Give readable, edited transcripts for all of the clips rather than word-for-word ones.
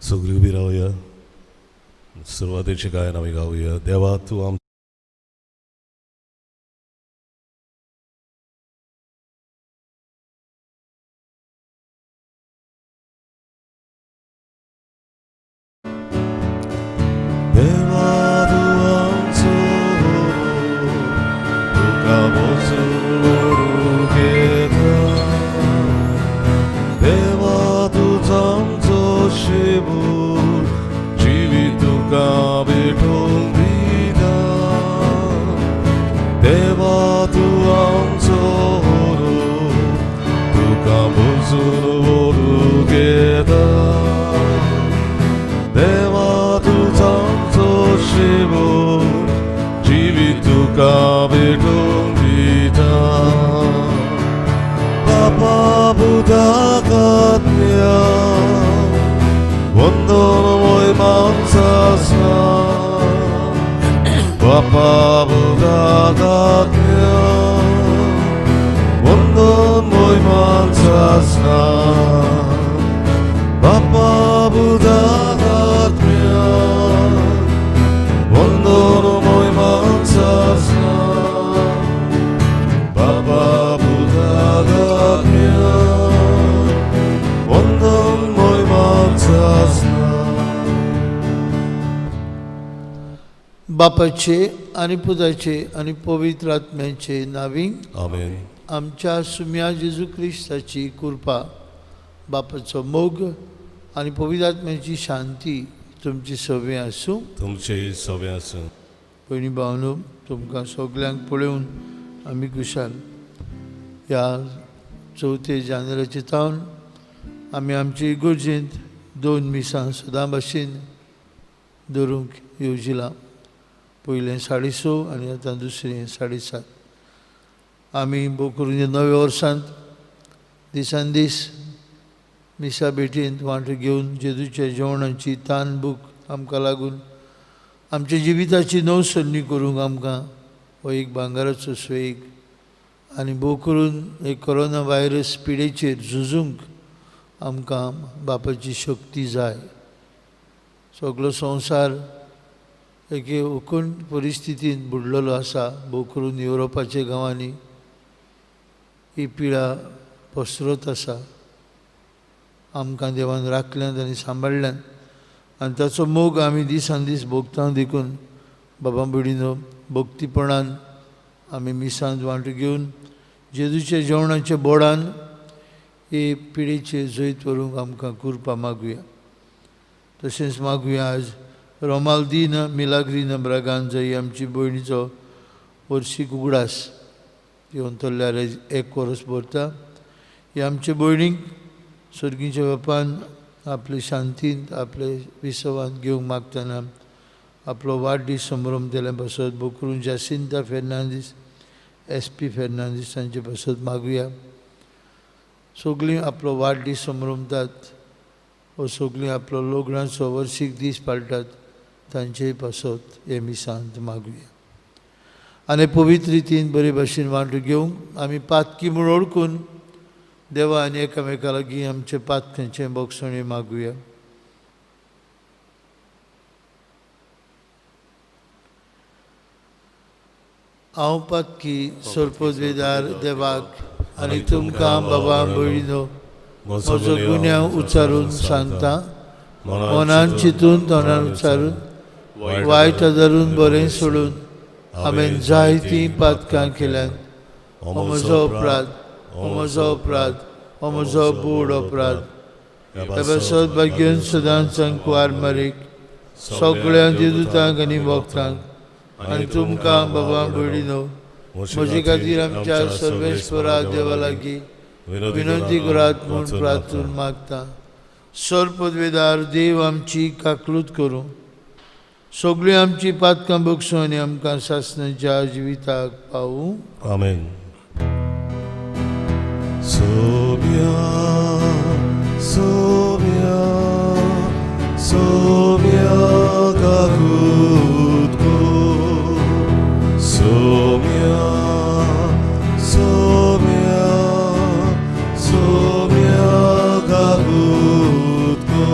सगळी राहूया. सुरुवातीचे गायन आम्ही गाऊया. देवा तू आम देवा तू आमचो तुका मोजून घेता. देवा तूच आमचो शेबूर जिवीत तुका भेटून दिता. देवा तू आमचो तुका मोजून व्हरून घेता. देवा तूच आमचो शेबूर जिवीत तुका भेटून दिता. बापा बुधाक आत्म्या 원동의 맘사사. 바빠보다 같며 원동의 맘사사. 바빠보다 같며 원동의 맘사사. 바빠보다 같며 원동의 맘사사. बापाचे आणि पुताचे आणि पवित्र आत्म्याचे नावी. आमेन. आमच्या सुम्या जेजू ख्रिस्ताची कृपा, बापाचो मोग आणि पवित्र आत्म्याची शांती तुमची सवय आसूं. तुमचे सवय आसूं. पयलीं भावनो तुमकां सगल्यांक पळोवन आमी खुशाल. ह्या 4 जानेवारीचे तावन आमी आमचे इगोर्जेंत 2 मिसां सदां भाशेन दवरूंक येवजिलां. पयलें 6:30 आनी आतां दुसरें 7:30. आमी भोव करून नव्या वर्सांत दिसान दीस मिसा भेटेंत वांटो घेवन जेजूच्या जेवणाची तान भूक आमकां लागून आमच्या जिविताची नवसरणी करूंक आमकां हो एक भांगराचो स्वेग. आनी भोव करून एक कोरोना व्हायरस पिडेचेर झुजूंक आमकां बापाची शक्ती जाय. सगळो संवसार एके उकूण परिस्थितीन बुडलेलो आसा. भोव करून युरोपाच्या गांवांनी ही पिडा पसरत आसा. आमकां देवान राखल्यात आनी सांबाळल्यात आनी ताचो मोग आमी दिसान दीस भोगता. देखून बाबा भयणीनो, भक्तीपणान आमी मिसांत वांटो घेवन जेजूच्या जेवणाच्या बोडान हे पिडेचेर जैत व्हरूंक आमकां कृपा मागुया. तशेंच मागुया आज रोमाल्दीना मिलाग्रीना ब्रागांजा ही आमची भयणीचो वर्शीक उगडास येवन तल्ल्यार एक वर्स भरता. हे आमचे भयणीक सर्गीच्या बापान आपले शांतींत आपले विसवांत घेवंक मागतना आपलो वाडदीस समारंभ केल्या पासत भोव करून जासिंता फेर्नांदीस, SP फेर्नांदीस हांचे पासत मागुया. सगळीं आपलो वाडदीस समारंभात व सगळीं आपलो लग्नाचो वर्शीक दीस पाळटात तांचेय पासत हे मिसांत मागुया. आनी पवित्र रितीन बरे भाशेन वांटो घेवंक आमी पातकी म्हूण ओळखून देवा आनी एकामेका लागीं आमचे पातकांचे बोगसणे मागुया. हांव पातकी सरपदवेदार देवाक आनी तुमकां बाबा भयणीनो म्हजो गुन्यांव उच्चारून सांगता. मनान चिंतून तोंडान उच्चारून वायट धरून बरें सोडून हांवें जायतीं पातकां केल्यात. हो म्हजो अपराध, हो म्हजो अपराध, हो म्हजो बूड अपराध. ह्या पासत भाग्यवन सदांच कुवार मारीक सगळ्या दिदूतांक आनी भक्तांक आनी तुमकां बाबा भयणीनो म्हजे खातीर आमच्या सर्वेश्वरा देवा लागीं विनंती करात म्हूण प्रार्थून मागता. सरपदवेदार देव आमची काकलूत करूं, सगळीं आमची पातकां बगसूं आनी आमकां सासणाच्या जिविताक पावूं. आमेन. सोम्या सोम्या सोम्या काकूत को. सोम्या सोम्या सोम्या काकूत को.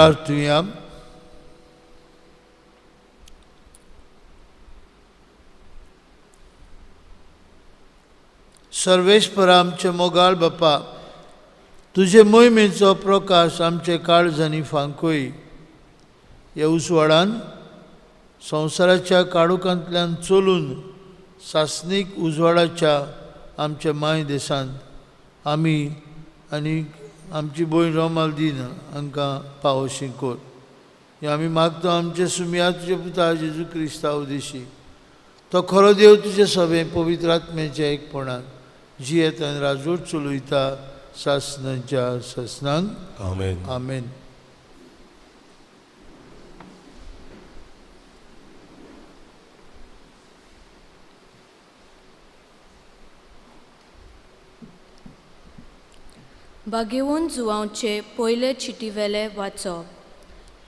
प्रार्थुया. सर्वेस्पर आमचे मोगाळ बापा, तुझे मोहिमेचो प्रकाश आमचे काळजांनी फांकोय. ह्या उसवाडान संवसाराच्या काळोखांतल्यान चलून सासनीक उजवाडाच्या आमच्या माय देशांत आमी आनी आमची भयण रोमाल्दीन हांकां पावोशी कोर. हें आमी मागता आमचे सुमिया तुजे पुता जेजू क्रिस्ता उदेशी. तो खरो देव तुजे सभे पवित्र आत्म्याच्या एकपणान जियेत आनी राजवट चलयता सासनांच्या सासनांक. आमेन. आमेन. बागेवून जुवांचे पयले चिटीवेले वाचप.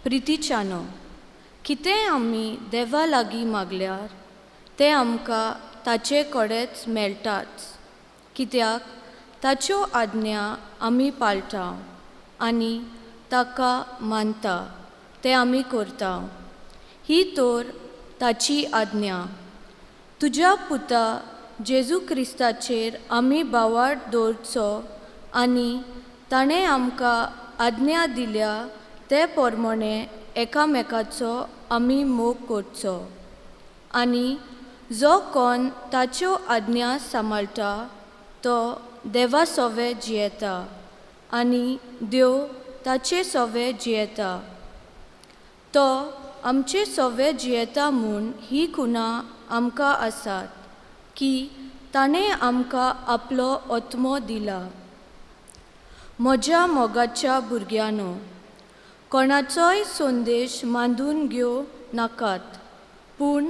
प्रितीच्यानो, कितें आमी देवा लागीं मागल्यार तें आमकां ताचे कडेच मेळटाच, कित्याक ताच्यो आज्ञा आमी पाळटा आनी ताका मानता तें आमी करता. ही तर ताची आज्ञा. तुज्या पुता जेजू क्रिस्ताचेर आमी बावाड दवरचो आनी ताणें आमकां आज्ञा दिल्या ते प्रमाणे एकामेकाचो आमी मोग करचो. आनी जो कोण ताच्यो आज्ञा सांबाळटा तो देवा सोवे जियेता आनी देव ताचे सोवे जियेता. तो आमचे सोवे जियेता म्हूण ही खुणां आमकां आसात की ताणें आमकां आपलो आत्मो दिला. म्हज्या मोगाच्या भुरग्यांनो, कोणाचोय संदेश मांडून घेवं नाकात, पूण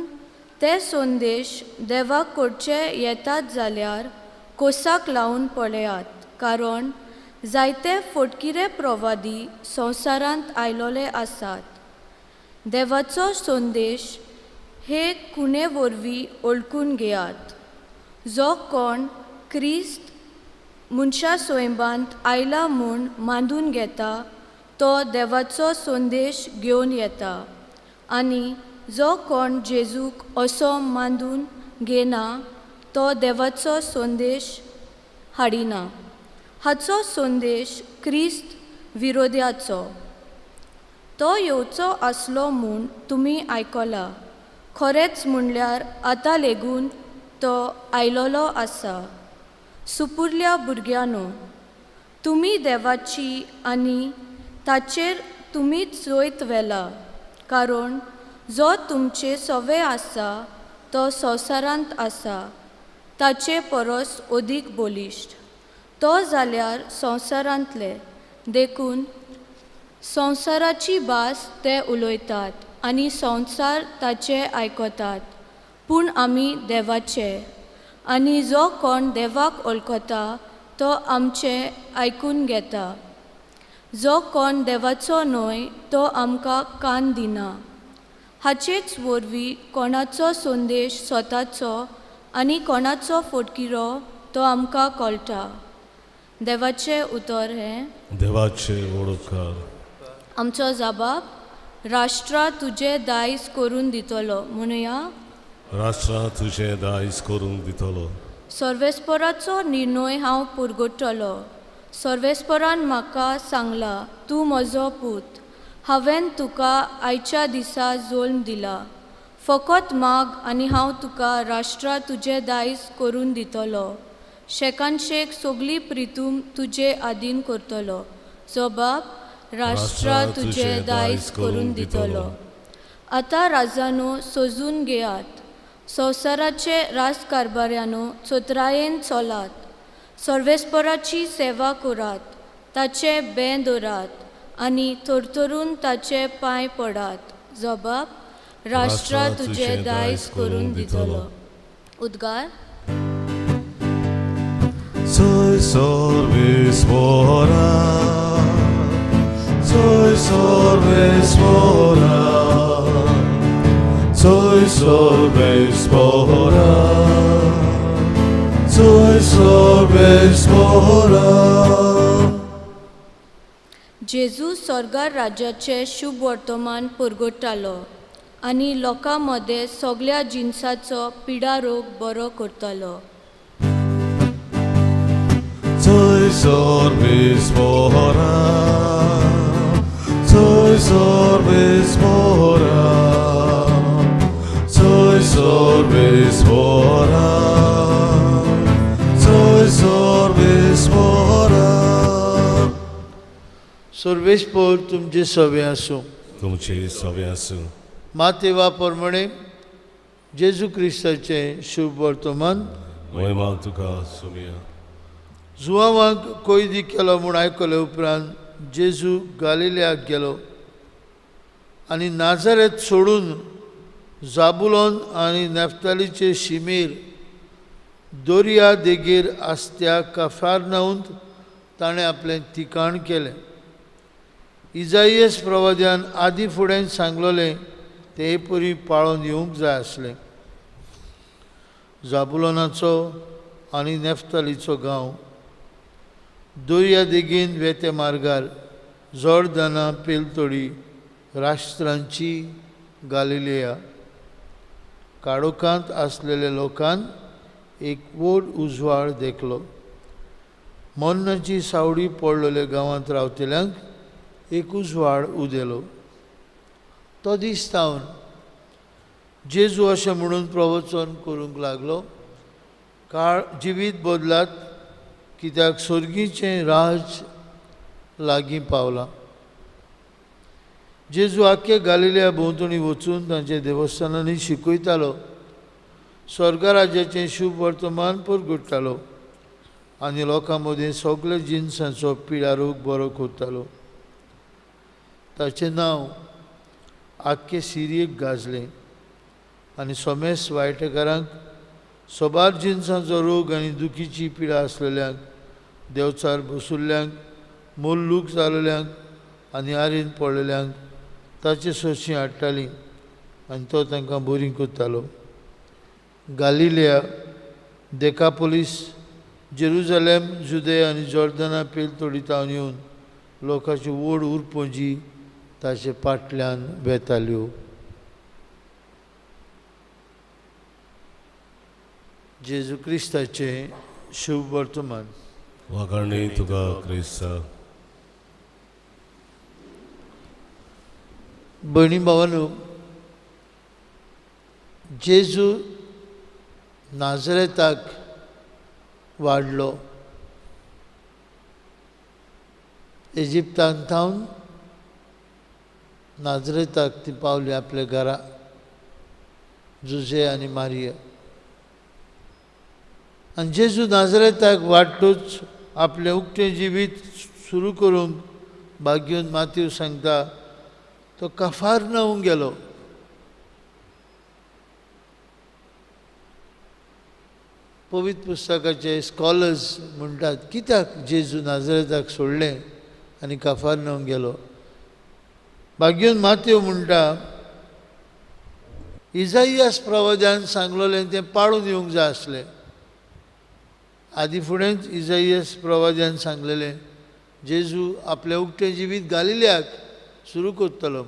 ते संदेश देवाक करचे येतात जाल्यार कोसाक लावन पळयात. कारण जायते फटकिरे प्रवादी संवसारांत आयलोले आसात. देवाचो संदेश हे खुणे वरवीं ओळखून घेयात. जो कोण क्रिस्त मनशा स्वयंबांत आयला म्हूण मांडून घेता तो देवाचो संदेश घेवन येता. आनी जो कोण जेजूक असो मांडून घेना तो देवाचो संदेश हाडिना. हाचो संदेश क्रिस्त विरोध्याचो. तो येवचो आसलो म्हूण तुमी आयकला. खरेंच म्हणल्यार आतां लेगून तो आयलोलो आसा. सुपुर्ल्या भुरग्यांनो, तुमी देवाची आनी ताचेर तुमीच जोयत वेला. कारण जो तुमचे सोवे आसा तो संवसारांत आसा ताचे परस अदीक बलिश्ट. तो जाल्यार संवसारांतले देखून संवसाराची भास ते उलयतात आनी संवसार ताचे आयकतात. पूण आमी देवाचे, आनी जो कोण देवाक वळखता तो आमचे आयकून घेता. जो कोण देवाचो न्हय तो आमकां कान दिना. हाचेच वरवीं कोणाचो संदेश स्वताचो आनी कोणाचो फटकिरो तो आमकां कळटा. देवाचें उतर हें. देवाचे वळखकार. आमचो जबाब, राष्ट्रा तुजे दायज करून दितलो. म्हणुया, राष्ट्रा तुझे दायज करून दितलो. सर्वेस्पराचो निर्णय हांव पुरगोडटलो. सर्वेस्परान म्हाका सांगला, तूं म्हजो पूत. हांवें तुका आयच्या दिसा जल्म दिला. फकत माग आनी हांव तुका राष्ट्रा तुजे दायज करून दितलो. शेकांशेक सगळी प्रितूम तुजे आदीन करतलो. जबाब, राष्ट्रा तुजे दायज करून दितलो. आतां राजानो सजून घेयात. संवसाराचे राजकारभाऱ्यानो चोत्रायेन चलात. सर्वेस्पराची सेवा करात. ताचे बें दवरात आनी थरथरून ताचे पांय पडात. जबाब, राष्ट्रा तुजे दायज करून दितलो. उद्गार. Soy Sorvespora, soy Sorvespora, soy Sorvespora, soy Sorvespora. जेजू स्वर्गार राज्याचे शुभ वर्तमान परगट्टालो आनी लोकां मदें सगळ्या जिन्साचो पिडा रोग बरो करतालो. Soy sorbis mora, soy sorbis mora, soy sorbis mora, soy sorbis mora. सर्वेस्पर तुमचे सवे आसूं. तुमची सवे आसूं. मातेवा प्रमाणे जेजू क्रिस्ताचे शुभ वर्तमान. महिमा तुका सुमिया. जुवांक कोयदी केलो म्हूण आयकले उपरांत जेजू गालिल्याक गेलो आनी नाजारेत सोडून जाबुलोन आनी नेफ्तालीचे शिमेर दर्या देगेर आसत्या कफारनाऊंत ताणें आपलें ठिकाण केलें. इजाईयस प्रवाद्यान आदीं फुडें सांगलोलें ते परी पाळोवन येवंक जाय आसलें. जाबुलोनाचो आनी नेफ्तालीचो गांव दर्या देगेन वेते मार्गार जॉर्दाना पेलतोडी राष्ट्रांची गालिलेया काळोखांत आसलेल्या लोकांन एक व्हड उजवाड देखलो. मन्नाची सावडी पडलेल्या गांवांत रावतल्यांक एक उजवाड उदेलो. तो दीस सावन जेजू अशें म्हणून प्रवचन करूंक लागलो, काळ जिवीत बदलात कित्याक स्वर्गीचें राज लागीं पावलां. जेजू आख्खे गालिल्या भोंवतणी वचून तांचे देवस्थानांनी शिकयतालो, स्वर्गराज्याचें शुभ वर्तमान परगट्टालो आनी लोकां मदें सगळे जिन्सांचो पिडारोग बरो करतालो. ताचें नांव आख्खे सिरियेक गाजलें आनी सोमेस वायटेकारांक सोबार जिन्सांचो रोग आनी दुखीची पिडा आसलेल्यांक, देंवचार बसुल्ल्यांक, मोल्लूक जाल्ल्यांक आनी आरीन पडलेल्यांक ताचे सोंशी हाडटालीं आनी तो तांकां बरी करतालो. गालिलिया, देकापोलीस, जेरुजालेम, जुदे आनी जॉर्दाना पेलतोडी तावन येवन लोकांची व्हड उरपणजी ताचे फाटल्यान वेताल्यो. जेजू क्रिस्ताचें शुभ वर्तमान. वाखाणणी तुका क्रिस्ता. भयणी भावांनो, जेजू नाजरेताक वाडलो. इजिप्तांत थावन नाजरेताक ती पावली आपल्या घरा, जुजे आनी मारिया. आनी जेजू नाजरेताक वाडटूच आपलें उक्तें जिवीत सुरू करूंक भाग्योन मातीव सांगता तो कफारनाऊम गेलो. पवित्र पुस्तकाचे स्कॉलर्स म्हणटात, कित्याक जेजू नाजरेताक सोडलें आनी कफारनाऊम गेलो. भाग्योन मातीव म्हणटा, इजाईयास प्रवाद्यान सांगलोलें तें पाळून येवंक जाय आसलें. आदीं फुडेंच इजाईयास प्रवाद्यान सांगलेलें जेजू आपलें उक्तें जिवीत गालिल्याक सुरू करतलो.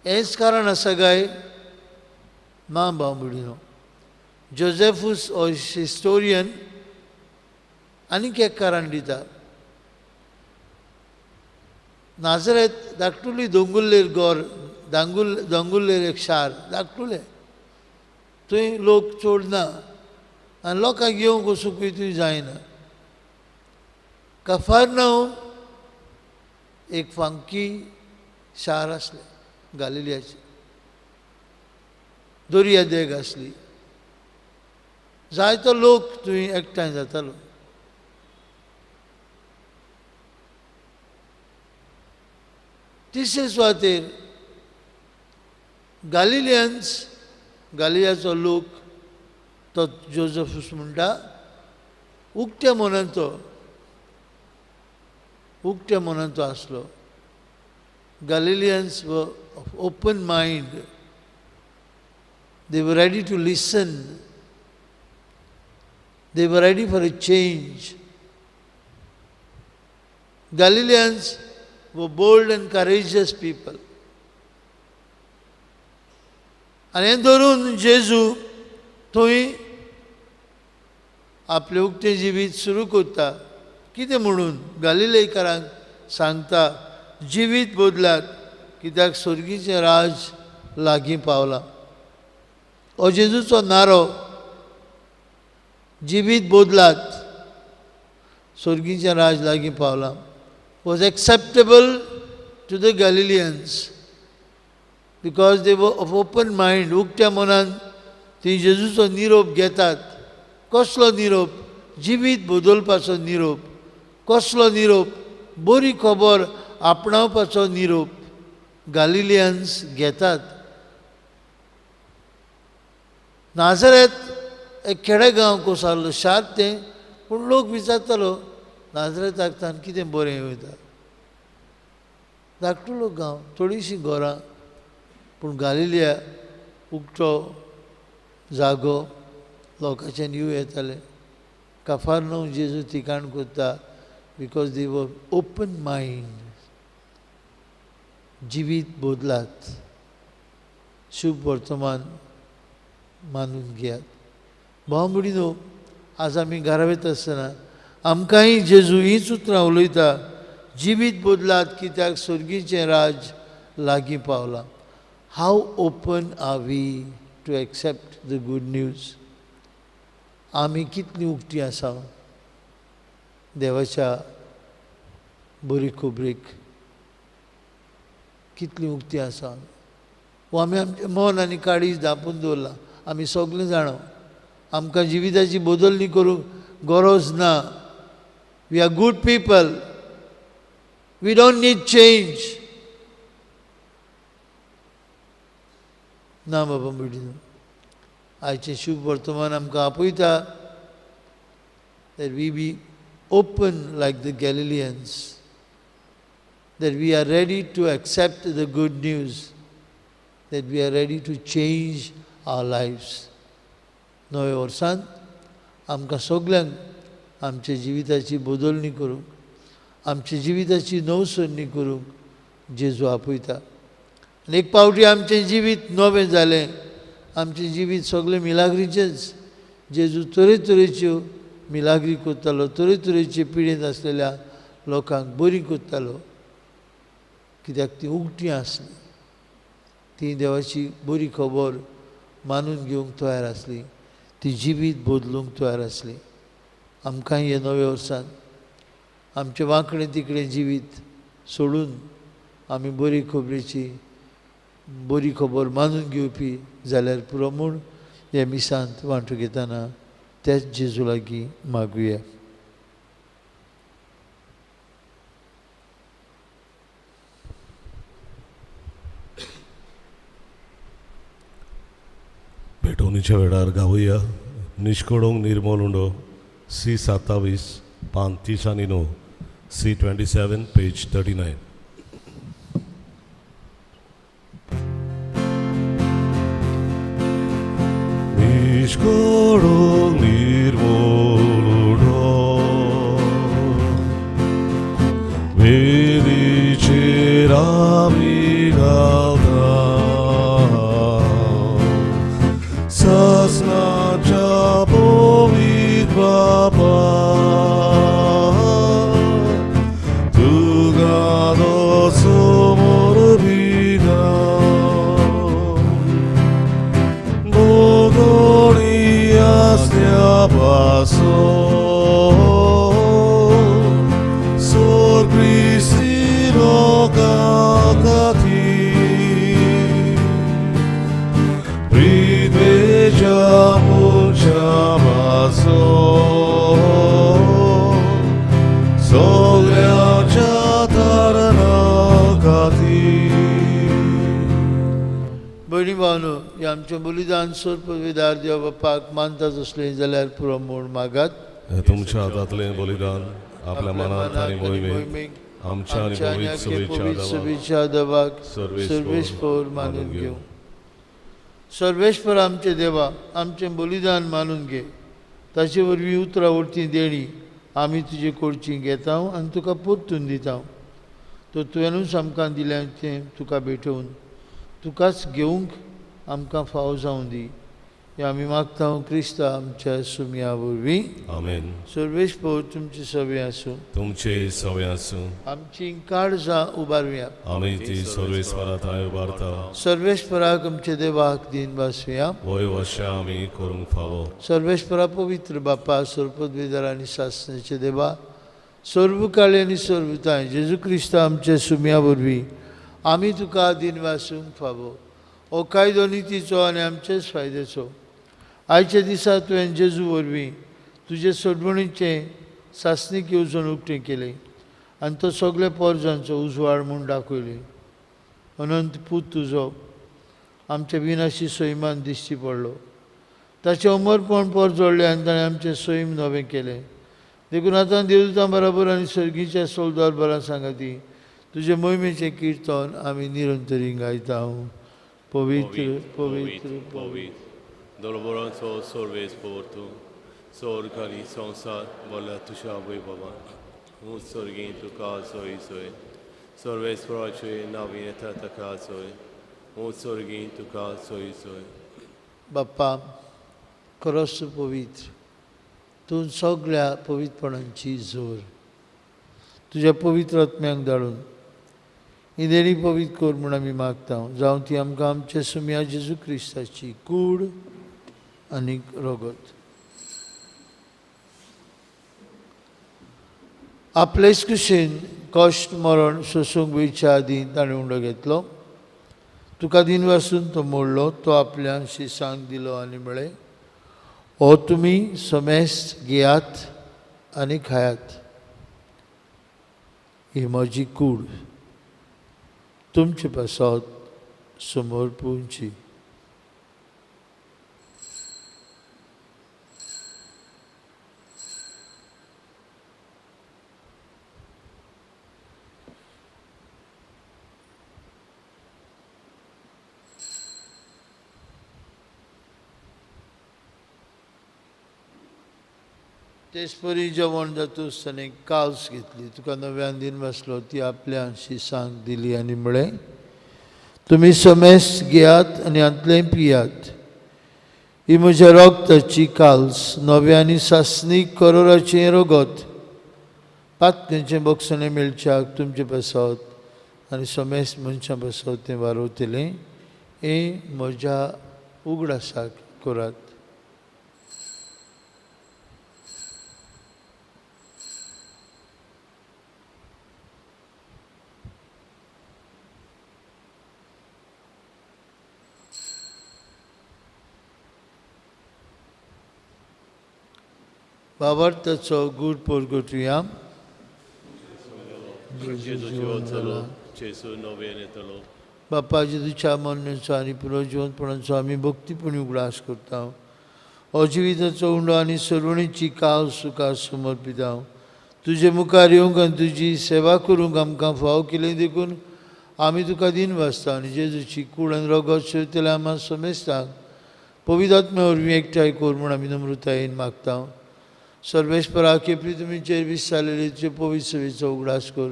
हेंच कारण आसा काय ना भाव भयणीनो. जोसेफूस हो हिस्टोरियन आनीक एक कारण दिता. नाजरेत धाकटुली दोंगुल्लेर गोर, दोंगुल्लेर एक शार धाकटुलें, थंय लोक चड ना आनी लोकांक येवंक वचूंकूय थंय जायना. कफारनाऊम एक फांकी शार आसलें गालिलियाचें. दर्या देग आसली, जायतो लोक थंय एकठांय जातालो. तिसरे सुवातेर गालिलियाचो लोक तो जोसेफूस म्हणटा उक्त्या मनांचो आसलो. Galileans were of open mind. They were ready to listen. They were ready for a change. Galileans were bold and courageous people. आनी हें धरून जेजू थंय आपलें उक्तें जिवीत सुरू करता. कितें म्हणून गालिलेकारांक सांगता, जिवीत बदलात कित्याक स्वर्गीचें राज लागीं पावलां. हो जेजूचो नारो, जिवीत बदलात स्वर्गीचें राज लागीं पावलां, was acceptable to the Galileans because they were of open mind. उक्त्या मनान ती जेजूचो निरोप घेतात. कसलो निरोप? जिवीत बदलपाचो निरोप. कसलो निरोप? बरी खबर आपणावपाचो निरोप गालिलियन्स घेतात. नाझरेत एक खेडेगांव कोसळ्ळो, शार तें, पूण लोक विचारतालो नाझरेताक तान कितें बरें वयता. धाकटुलो गांव, थोडीशीं घरां, पूण गालिलिया उक्तो जागो, लोकांचे न्यू येताले. कफारनहूम जेजू ठिकाण करता बिकॉज दे वर ओपन मायंड. जिवीत बदलात, शुभ वर्तमान मानून घेयात. भाव भयणीनो, आज आमी घरा वयता आसतना आमकांय जेजू हीच उतरां उलयता, जिवीत बदलात कित्याक स्वर्गीचें राज लागीं पावलां. How open are we to accept the good news? आमी कितलीं उक्तीं आसा देवाच्या बरी खबरेक? कितलीं उक्तीं आसा? वो आमी आमचें मन आनी काळीज धांपून दवरलां. आमी सगळें जाणो आमकां जिविताची बदलणी करूंक गरज ना. We are good people. We don't need change. ना बाबा भयणीनो, आयचें शुभ वर्तमान आमकां आपयता that we be open like the Galileans, that we are ready to accept the good news, that we are ready to change our lives. नवे वर्सांत आमकां सगल्यांक आमच्या जिविताची बदलणी करूंक, आमच्या जिविताची नवसरणी करूंक जेजू आपयता. आनी एक पावटी आमचें जिवीत नवें जालें. आमचें जिवीत सगळें मिलाग्रीचेंच. जेजू तरेतरेच्यो मिलाग्री करतालो, तरेतरेचे पिडेंत आसलेल्या लोकांक बरी करतालो, कित्याक ती उक्तीं आसली. ती देवाची बरी खबर मानून घेवंक तयार आसली. ती जिवीत बदलूंक तयार आसली. आमकांय हे नव्या वर्सांत आमचें वांकडें तिकडें जिवीत सोडून आमी बरी खबरेची बरी खबर मानून घेवपी जाल्यार पुरो म्हूण हे मिसांत वांटो घेतना तेच जेजू लागीं मागुया. भेटवणीच्या वेळार गावया निश्कोडोंग निर्मोलुंडो C27 पान 30 आनी 9, C27 page 39. Niskoro nirmoludo Vedichera migalda Sasna japovit baba Tugado somorvina Pasó Sor Cristino Cacati Ridveja mucha pasó Soglia chatarna Cati. भयणी भावनो, हे आमचें बलिदान सोडपविदार देव बापाक मानतात असलें जाल्यार पुरो म्हूण मागात. हे तुमच्या हातांतलें बलिदान आपल्या मनांत आनी मोहिमेक आमच्या आनी पवित्र सभेच्या देवाक सर्वेस्पर मानून घेवं. सर्वेस्पर आमचे देवा, आमचें बलिदान मानून घे. ताचे वरवीं उतरां उरतीं देणी आमी तुजे कडची घेता आनी तुका परतून दिता. तो तुवेंनूच आमकां दिलें तें तुका भेटोवन तुकाच घेवंक आमकां फाव जावं दी. हें आमी मागता क्रिस्ता आमच्या सुमया वरवीं. आमेन. सर्वेस्पर तुमची सवय आसूं. तुमचे सवय आसूं. आमची काळजां उबारुया. आमी ती सर्वेस्परांत उबारता. सर्वेस्पराक आमचे देवाक दिन वासुया. वय वर्षा आमी करूंक फावो. सर्वेस्परा पवित्र बापा सर्वपदवीधर आनी शासनाचे देवा सर्वकाळी आनी सर्वताय जेजू क्रिस्ता आमच्या सुमया वरवीं आमी तुका दिन वासूंक फावो. हो कायदो नितीचो आनी आमचेच फायद्याचो. आयच्या दिसा तुवें जेजू वरवीं तुजे सोडवणीचें सासणीक येवजण उक्तें केलें आनी तो सगळे पोरजांचो उजवाड म्हूण दाखयलें. अनंत पूत तुजो आमच्या विनाशी सैमान दिश्टी पडलो. ताचें अमरपण पर जोडलें आनी ताणें आमचें सैम नवें केलें. देखून आतां देवदूतां बरोबर आनी सर्गीच्या सोलदार बरां सांगाती तुजे मोहिमेचें किर्तन आमी निरंतरी गायता. पवित्र पवित्र pavit, doloroso sorvespor tu, sorgali sonsar, vola tusha vibhava, un sorgin tu kasoi soi, sorvesproce navineta ta kasoi, un sorgin tu kasoi soi. बाप्पा खरोच पवित्र तूं सगळ्या पवित्रपणांची जोर तुज्या पवित्र आत्म्याक धाडून ही देणी पवित्र कर म्हूण आमी मागता. जावं ती आमकां आमच्या सुमया जेजू क्रिस्ताची कूड आनी रगत. आपलेच कुशीन कश्ट मरण सोसूंक वयच्या आदीं ताणें उंडो घेतलो. तुका दिन वासून तो मोडलो. तो आपल्या शिसांक दिलो आनी म्हळें हो तुमी समेस्त घेयात आनी खायात. ही म्हजी कूड तुमचे पासत समोर पोवची. तेच परी जेवण जाता आसतना एक काल्स घेतली. तुका नव्यान दिन वासलो. ती आपल्या शिसांक दिली आनी म्हळें तुमी समेस्त घेयात आनी हातूंतलें पियात. ही म्हज्या रोगताची काल्स नव्या आनी सासणीक करोराचें रगत पातळेचें बक्षणें मेळच्याक तुमचे पासत आनी समेस्त मनशां पासत तें वारोतलें. हें म्हज्या उगडासाक करात. बाबार्थाचो गूड पोरगोटुया. Gesù novenetalo, बाप्पा जेजूच्या मरणाचो आनी पुनर्जिवंतपणाचो आमी भक्तीपणी उगडास करता. हो जिविताचो उंडो आनी सर्वणीची काल सुखार समर्पिता. तुजे मुखार येवंक आनी तुजी सेवा करूंक आमकां फाव केलें देखून आमी तुका दिन वाचता आनी जेजूची कूड आनी रगत शेवतले आम्हा समेस्ताक पवित्र आत्म्या वरवीं एकठांय कर म्हूण आमी नम्रतायेन मागता. सर्वेस्परा केपरी तुमीचेर विस्तारलेली तुजे पवित्र सेवेचो उगडास कर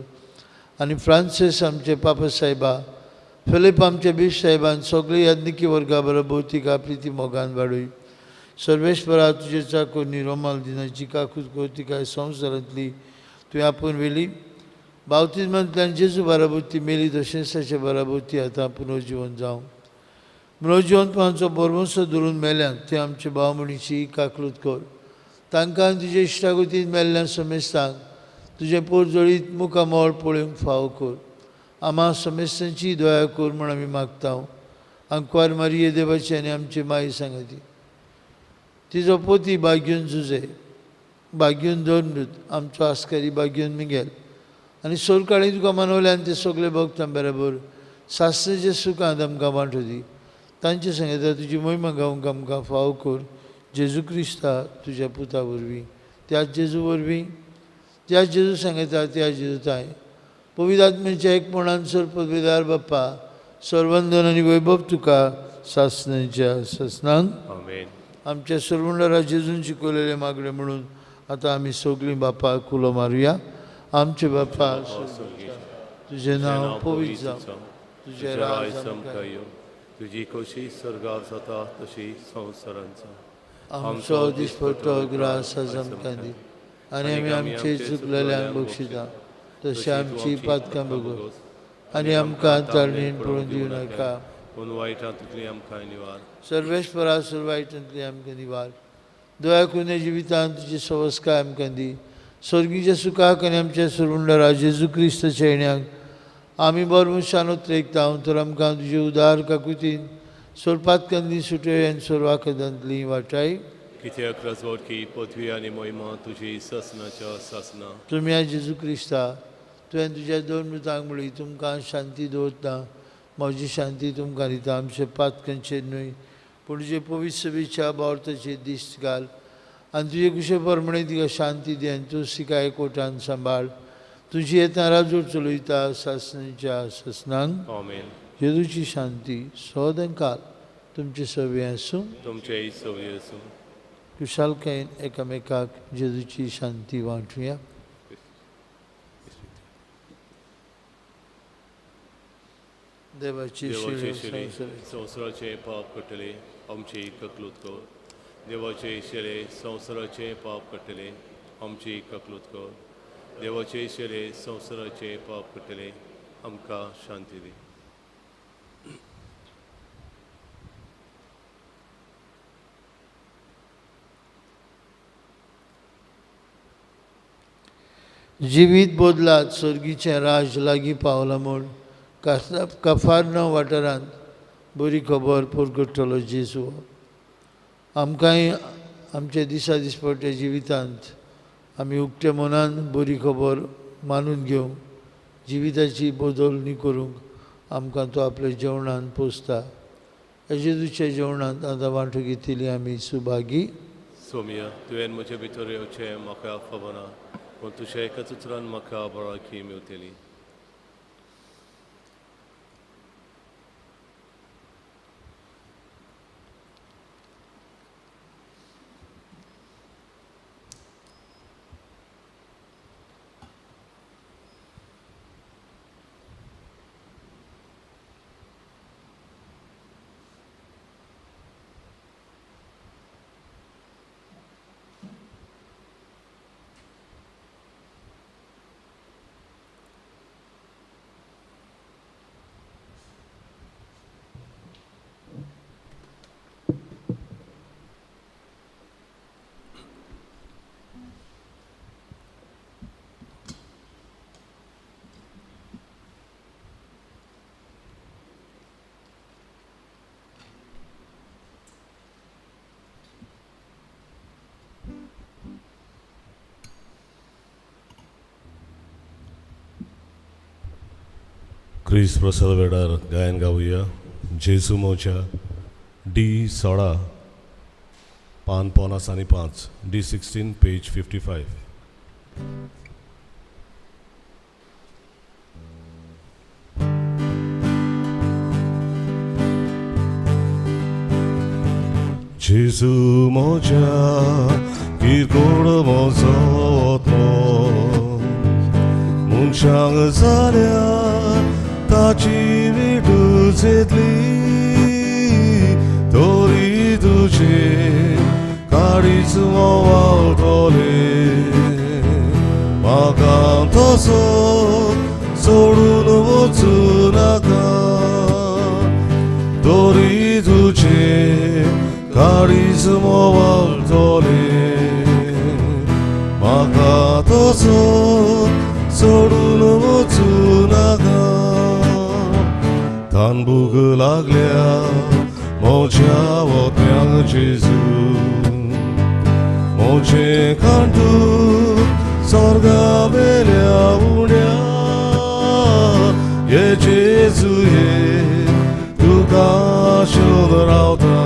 आनी फ्रांसीस आमचे पापा साहेबा फिलीप आमचे बीश साहेबान सगळे याज्ञिकी वर्गा बरोबर भौतीक आपली ती मोगान वाडूय. सर्वेस्परा तुजे चाकोनी रोमाल दिनाची काकूत करती काय संवसारांतली तुवें आपूण वेली. बावतिजमांतल्यान जेजू बाराबोती मेली तशेंच ताचे बाराबोती आतां पुनर्जिवन जावं. पुनर्जिवंतपणाचो बरवंसो धरून मेल्यांत ते आमचे भाव मणीची काकलूत कर. तांकां तुजे इश्टागतींत मेल्ल्या समेस्तांक तुजें पोरजोळीत मुखामोळ पळोवंक फाव कर. आम्हा समेस्तांची दया कर म्हूण आमी मागता. आंकवार मारिये देवाची आनी आमचे माई सांगाती तिजो पोती बाग्यून झुजे बाग्यून दोनूत आमचो आस्कारी बाग्यून मिगेल आनी सोरकाळी तुका मानवल्यान ते सगळे भक्तां बरोबर सासणेचे सुखांत आमकां वांटो दी. तांचे सांगता तुजी महिमा गावंक आमकां फाव कर. जेजू क्रिस्ता तुज्या पुता वरवीं त्याच जेजू वरवीं त्याच जेजू सांगता त्या जेजूताय पवित्र आत्म्याच्या एकपणान सर्वपदवीदार बाप्पा सर्वंदन आनी वैभव तुका सासणेच्या सासणांक Amen. आमच्या सर्वंडरा जेजून शिकवलेले मागणे म्हणून आता आमी सगळीं बापाक उलो मारुया. आमचे बापा तुझें नांव पवित्र जावं, तुझें राज आमकां येवं, तुजी कशी स्वर्गांत जाता तशी संवसारांत जावं. आमचो दिसपट्टो ग्रास आज आमकां दी, आनी आमी आमचे चुकलेल्यांक बक्षिता तशें आमची पातकां बगोस, आनी आमकां ताळणेन पडून दिवं नाका, पूण वायटांतली आमकां निवार. सर्वेश्वरा वायटांतली आमकां निवार. दया करून जिवितांत तुजी संस्कार आमकां दी. स्वर्गीच्या सुखाक आनी आमच्या सुरुंडरा जेजू क्रिस्ताच्या येण्याक आमी बरमुशान उतरेकता. तर आमकां तुजे उदार काकुतीन सोरपातकांनी सुटय आनी सोरवाकदांतली वाटाय. कित्याक रजवट की पृथ्वी आनी मोहिमा तुजी ससनाच्या ससना. तुमी आज जेजू क्रिस्ता तुवें तुज्या दोन मृतांक म्हळी तुमकां शांती दवरता. म्हजी शांती तुमकां दिता. आमचे पातकांचेर न्हय पूण तुजे पवित्र सभेच्या बावरताचेर दिश्ट घाल आनी तुजे कुशे परमणे तिका शांती दी आनी तूं सिकाय कोटान सांबाळ. तुजी येता राजूर चलयता सासणेच्या ससनांक. आमेन. जेजूची शांती सदां काल तुमचे सवे आसूं. तुमचे सवय आसूं. कुशालकायेन एकामेकाक जेजूची शांती वांटुया. देवाची शिले संवसाराचे पाप कटले आमची ककलूत कर. देवाचे शिले संवसाराचे पाप कटले आमची ककलूत कर. देवाचे शिले संवसाराचे पाप कटले आमकां शांती दी. जिवीत बोदलात स्वर्गीचें राज लागीं पावलां म्हूण कफारनांव वाठारांत बरी खबर परगट्टलो जेजू. आमकांय आमच्या दिसा दिसपट्ट्या जिवितांत आमी उक्त्या मनान बरी खबर मानून घेवंक जिविताची बदलणी करूंक आमकां तो आपल्या जेवणांत पोसता. जेजूच्या जेवणांत आतां वांटो घेतिली आमी सुभागी. सोम्या तुवें म्हजे भितर येवचें म्हाका खबना पूण तुज्या एकाच उतरान म्हाका बळाकी मेवतली. क्रिस प्रसाद वेडार गायन गावुया. जेजू मोच्या D16 पान 50 आणि 5 D16 पेज 55. जेजू मोच्या किरकोळ मोजत मनशांक जाल्या ताची विडुजेतली तोरी तुजे काळीज वावतले म्हाका तसो सोडून वचूं नाका तोरी तुजे काळीज वावतले म्हाका तसो सोडून वचूं नाका तान भूक लागल्या म्हज्या वोत्यांक जेजू म्हजें कांटूक स्वर्गा वेल्या उण्या ये जेजू ये तुका शोध रावता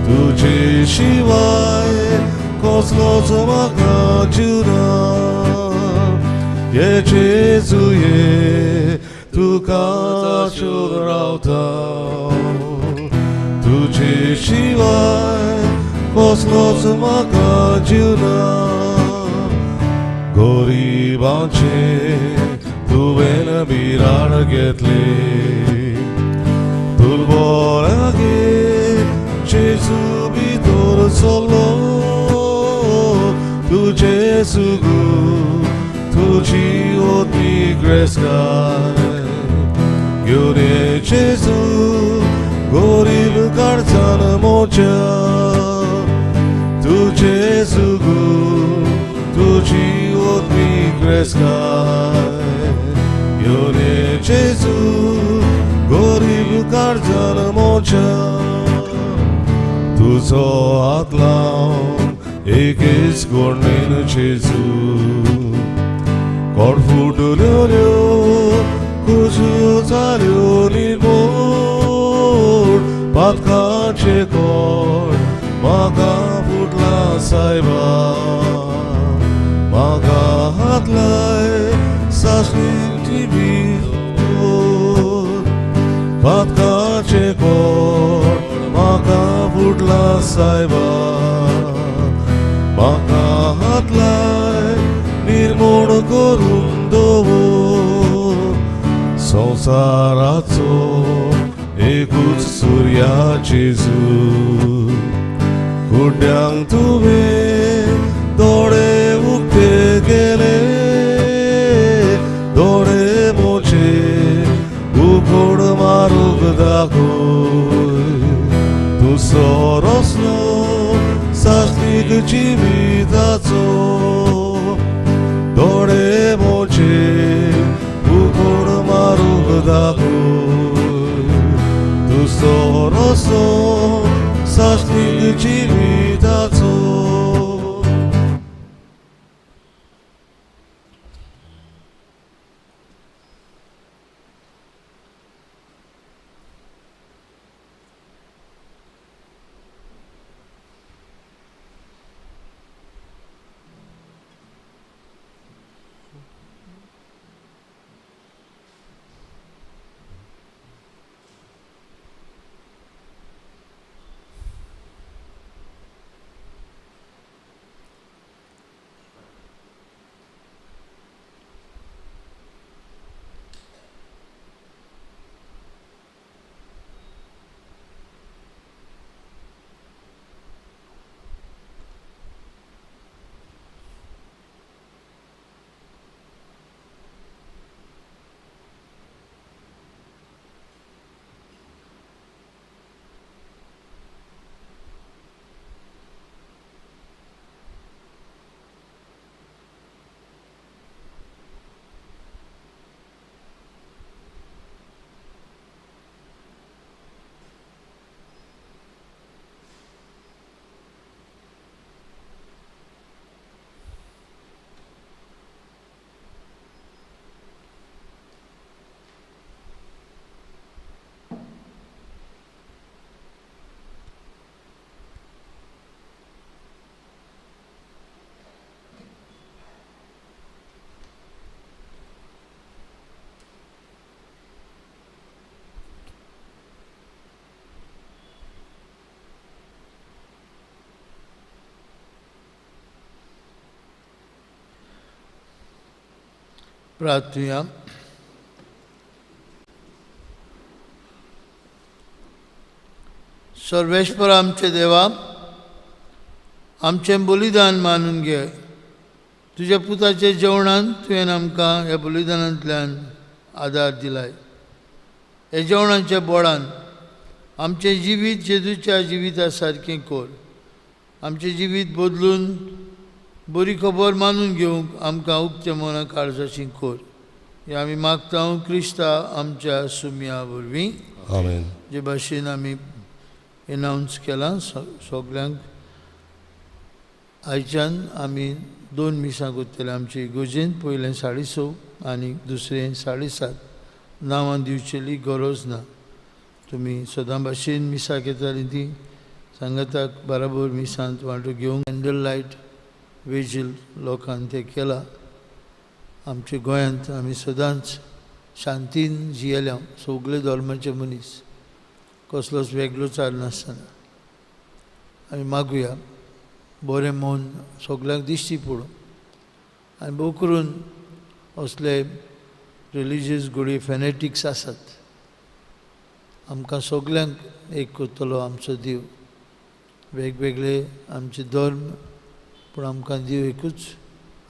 तुजे शिवाय कसलोच म्हाका जीव ना ये जेजू ये तुका शोध रावता तुजे शिवाय कसलोच म्हाका जिवना गरिबांचे तुवें बिराड घेतले दुर्बलागे जेजू भितर चल्लो तुजे सुगू तुजी ओतमी ग्रेसगाय घेवन ये जेजू गरीब कारजान मोच्या तुजे सुगू तुजी ओतमी ग्रेसगाय घेवन ये जेजू गरीब कारजान मोच्या तुजो हात लावन एकेच गोडणेन जेजू कोड फुटल्यो कुजो जाल्यो निर्मोड पातकाचे कोड म्हाका फुटला सायबा म्हाका हात लाय सासणी पातकाचे कोड म्हाका फुटला सायबा म्हाका हात लाय निर्मोण करून दवर संवसाराचो एकूच सुर्या जेजू कुड्यांक तुवें दोळे उक्ते गेले दोळे मोचे उगड मारूंक दाखय तुजो रस्नो सासणीक जिविताचो दोळे मोचे उगड मारूंक दाखय तुजो रस्नो सासणीक जिविताचो प्रार्थुया. सर्वेश्वर आमचे देवा, आमचें बलिदान मानून घे. तुज्या पुताच्या जेवणान तुवें आमकां ह्या बलिदानांतल्यान आदार दिलाय. हे जेवणाच्या बोडान आमचें जिवीत जेजूच्या जिविता सारकें कर. आमचें जिवीत बदलून बरी खबर मानून घेवंक आमकां उक्ते मना काळजाची कर. हें आमी मागता क्रिस्ता आमच्या सुमया वरवीं. आमेन. जे भाशेन आमी एनावन्स केलां सगल्यांक. आयच्यान आमी 2 मिसां करतले. आमची इगोजेंत पयलें 6:30 आनी दुसरें 7:30. नांवां दिवचेली गरज ना. तुमी सदां भाशेन मिसां घेतालीं ती सांगाताक बराबर मिसांत वांटो घेवंक. कॅन्डल लायट वेजील लोकांनी तें केलां. आमच्या गोंयांत आमी सदांच शांतीन जियेल्या सगळे धर्माचे मनीस, कसलोच वेगळो चार नासतना. आमी मागुया बरें मन सगळ्यांक दिश्टी पडूं आनी भोव करून असले रिलिजियस घोडी फॅनेटिक्स आसात. आमकां सगळ्यांक एक करतलो आमचो देव. वेगवेगळे आमचे धर्म पूण आमकां देव एकूच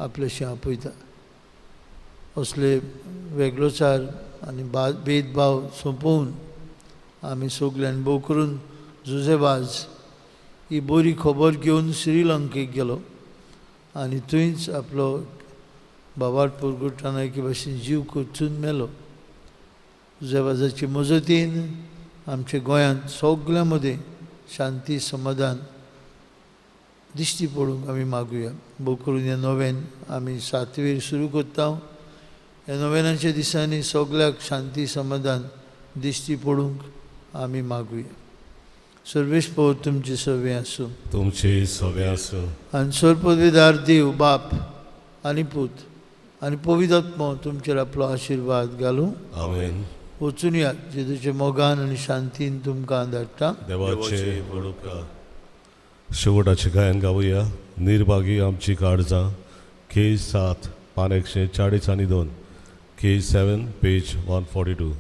आपल्याशी आपयता. असले वेगळोचार आनी भेदभाव सोंपोवन आमी सगळ्यांनी भोव करून जुजेबाज ही बरी खबर घेवन श्रीलंकेक गेलो आनी थंयच आपलो बाबाट पुरगुटान एके भाशेन जीव कोचून मेलो. जुजेबाजाचे मजतीन आमच्या गोंयांत सगळ्यां मदें शांती समाधान दिश्टी पडूंक आमी मागुया. भोव करून हें नोवेन आमी 7वेर सुरू करता. ह्या नोवेनाच्या दिसांनी सगळ्याक शांती समाधान दिश्टी पडूंक आमी मागुया. सर्वेस्पर तुमचे सवे आसूं. तुमचे सवे आसूं. आनी सर्वपदवीदार देव बाप आनी पूत आनी पवित्र आत्मो तुमचेर आपलो आशिर्वाद घालूं. आमेन. वचून या जेजूच्या मोगान आनी शांतीन तुमकां धाडटा. देवाचे उपकार. शेवटाचे गायन गावुया. निर्भागी आमची काळजां. केस 7 पान 142. केस 7 पेज 142.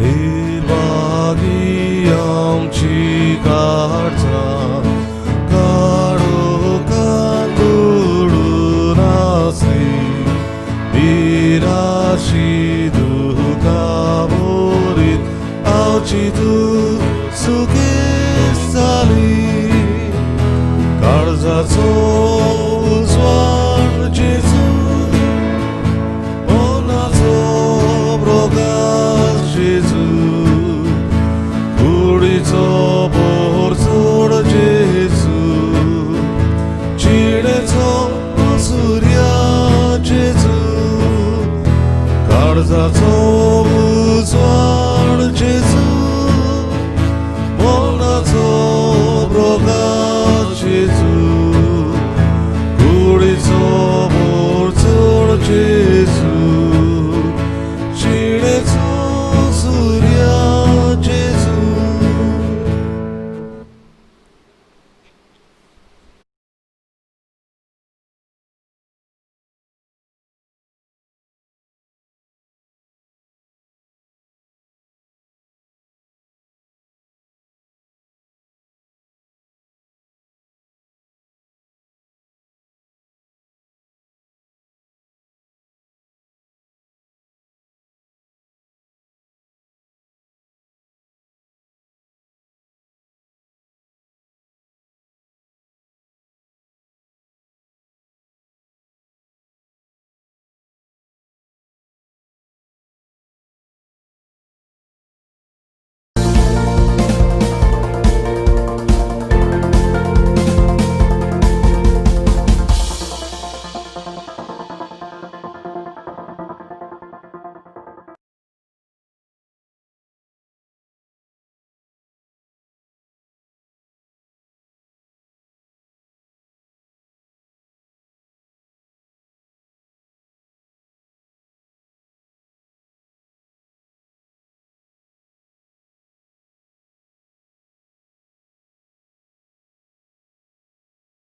निर्भागी आमची काळजां काळो कांदूळून आसली. निराशी दुखा भरीत आवची तूं सुखी